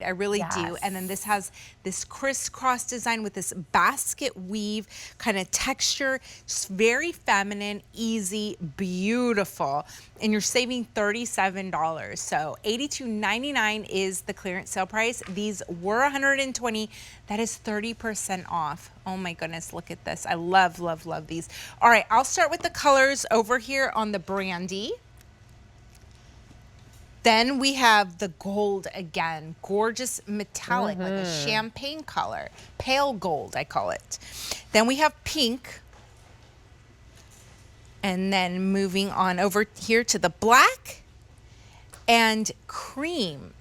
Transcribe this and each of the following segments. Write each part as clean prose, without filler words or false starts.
I really do. And then this has this crisscross design with this basket weave kind of texture. It's very feminine, easy, beautiful. And you're saving $37. So $82.99 is the clearance sale price. These were $120. That is 30% off. Oh my goodness, look at this. I love, love, love these. All right, I'll start with the colors over here on the Brandy. Then we have the gold again, gorgeous metallic, like a champagne color, pale gold, I call it. Then we have pink. And then moving on over here to the black and cream.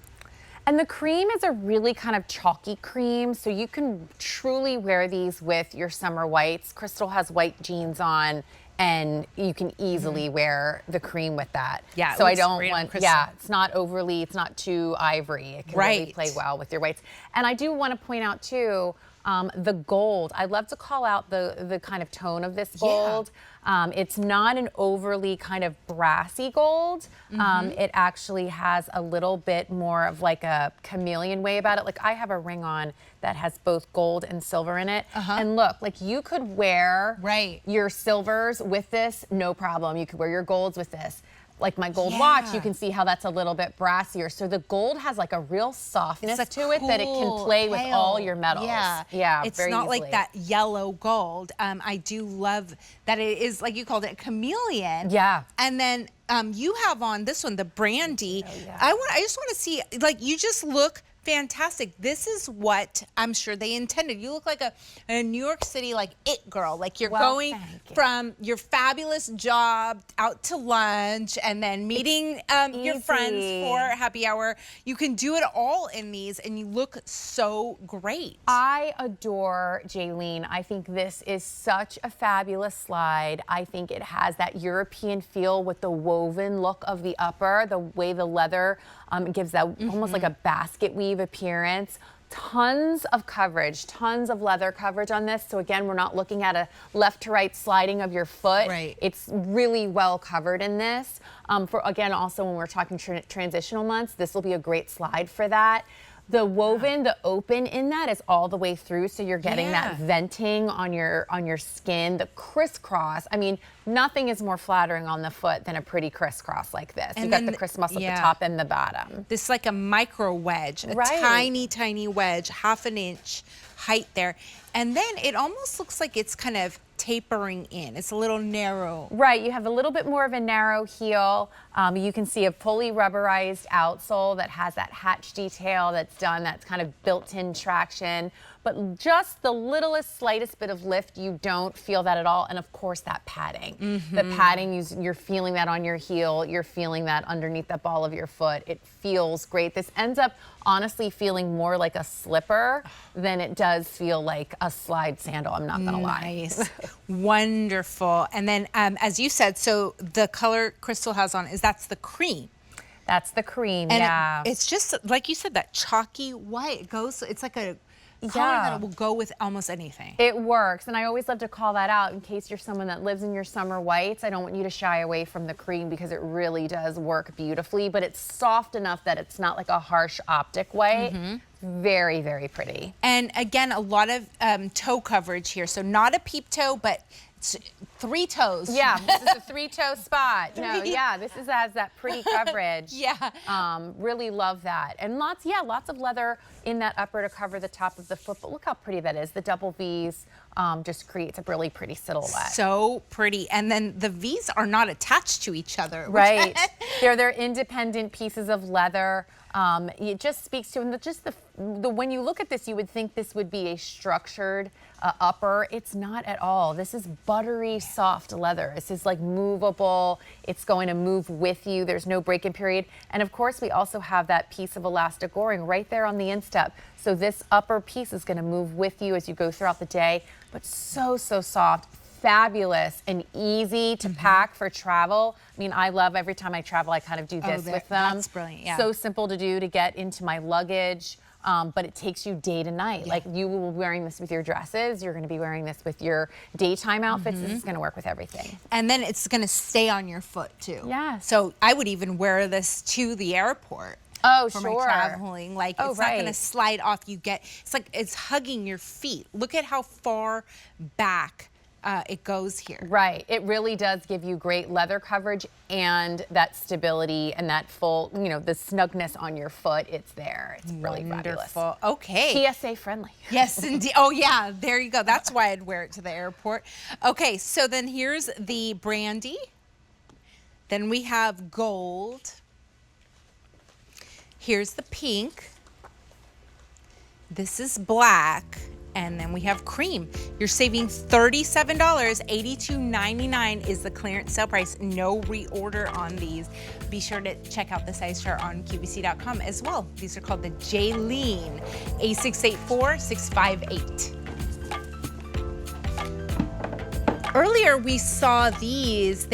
And the cream is a really kind of chalky cream, so you can truly wear these with your summer whites. Crystal has white jeans on, and you can easily wear the cream with that. Yeah, so I don't want, it's not overly, it's not too ivory. It can really play well with your whites. And I do want to point out too, the gold. I love to call out the kind of tone of this gold. It's not an overly kind of brassy gold. It actually has a little bit more of like a chameleon way about it. Like I have a ring on that has both gold and silver in it. And look, like you could wear your silvers with this, no problem. You could wear your golds with this. Like my gold watch, you can see how that's a little bit brassier. So the gold has like a real softness to it that it can play with all your metals. Yeah, it's not like that yellow gold. I do love that it is, like you called it, chameleon. Yeah. And then you have on this one, the Brandy. I just want to see, like, you just look fantastic. This is what I'm sure they intended. You look like a New York City, like, it girl. Like you're going from your fabulous job out to lunch and then meeting your friends for happy hour. You can do it all in these and you look so great. I adore Jaylene. I think this is such a fabulous slide. I think it has that European feel with the woven look of the upper, the way the leather gives that almost like a basket weave appearance. Tons of coverage, tons of leather coverage on this. So again, we're not looking at a left to right sliding of your foot. It's really well covered in this. For again, also when we're talking transitional months, this will be a great slide for that. The woven, the open in that is all the way through, so you're getting that venting on your skin. The crisscross, I mean, nothing is more flattering on the foot than a pretty crisscross like this. And you got the crisscross at the top and the bottom. This is like a micro wedge, a tiny, tiny wedge, half an inch height there. And then it almost looks like it's kind of tapering in. It's a little narrow. Right, you have a little bit more of a narrow heel. You can see a fully rubberized outsole that has that hatch detail that's done, that's kind of built-in traction. But just the littlest, slightest bit of lift, you don't feel that at all. And of course, that padding. The padding, you're feeling that on your heel. You're feeling that underneath the ball of your foot. It feels great. This ends up honestly feeling more like a slipper than it does feel like a slide sandal. I'm not gonna lie. Wonderful. And then, as you said, so the color Crystal has on that's the cream. That's the cream, and it's just, like you said, that chalky white. It goes, it's like a color that it will go with almost anything. It works, and I always love to call that out in case you're someone that lives in your summer whites. I don't want you to shy away from the cream because it really does work beautifully, but it's soft enough that it's not like a harsh optic white. Very, very pretty. And again, a lot of toe coverage here. So not a peep toe, but it's 3 toes. Yeah, this is a 3-toe spot. No, this has that pretty coverage. Really love that. And lots of leather in that upper to cover the top of the foot. But look how pretty that is. The double V's just creates a really pretty silhouette. So pretty. And then the V's are not attached to each other. Right. They're independent pieces of leather. It just speaks to, and just the when you look at this, you would think this would be a structured upper. It's not at all. This is buttery, soft leather. This is like movable. It's going to move with you. There's no break-in period. And of course, we also have that piece of elastic goring right there on the instep. So this upper piece is going to move with you as you go throughout the day, but so, so soft. Fabulous and easy to pack for travel. I mean, I love every time I travel, I kind of do this with them. That's brilliant, So simple to do to get into my luggage, but it takes you day to night. Like you will be wearing this with your dresses. You're going to be wearing this with your daytime outfits. This is going to work with everything. And then it's going to stay on your foot too. Yeah. So I would even wear this to the airport. Oh, for sure. my traveling. Like Oh, it's not gonna right. slide off. It's like it's hugging your feet. Look at how far back it goes here. Right. It really does give you great leather coverage and that stability and that full, you know, the snugness on your foot. It's there. It's really fabulous. Wonderful. Okay. TSA friendly. Yes, indeed. Oh, yeah. There you go. That's why I'd wear it to the airport. Okay, so then here's the brandy. Then we have gold. Here's the pink. This is black. And then we have cream. You're saving $37. $82.99 is the clearance sale price. No reorder on these. Be sure to check out the size chart on QVC.com as well. These are called the Jaylene A684658. Earlier we saw these.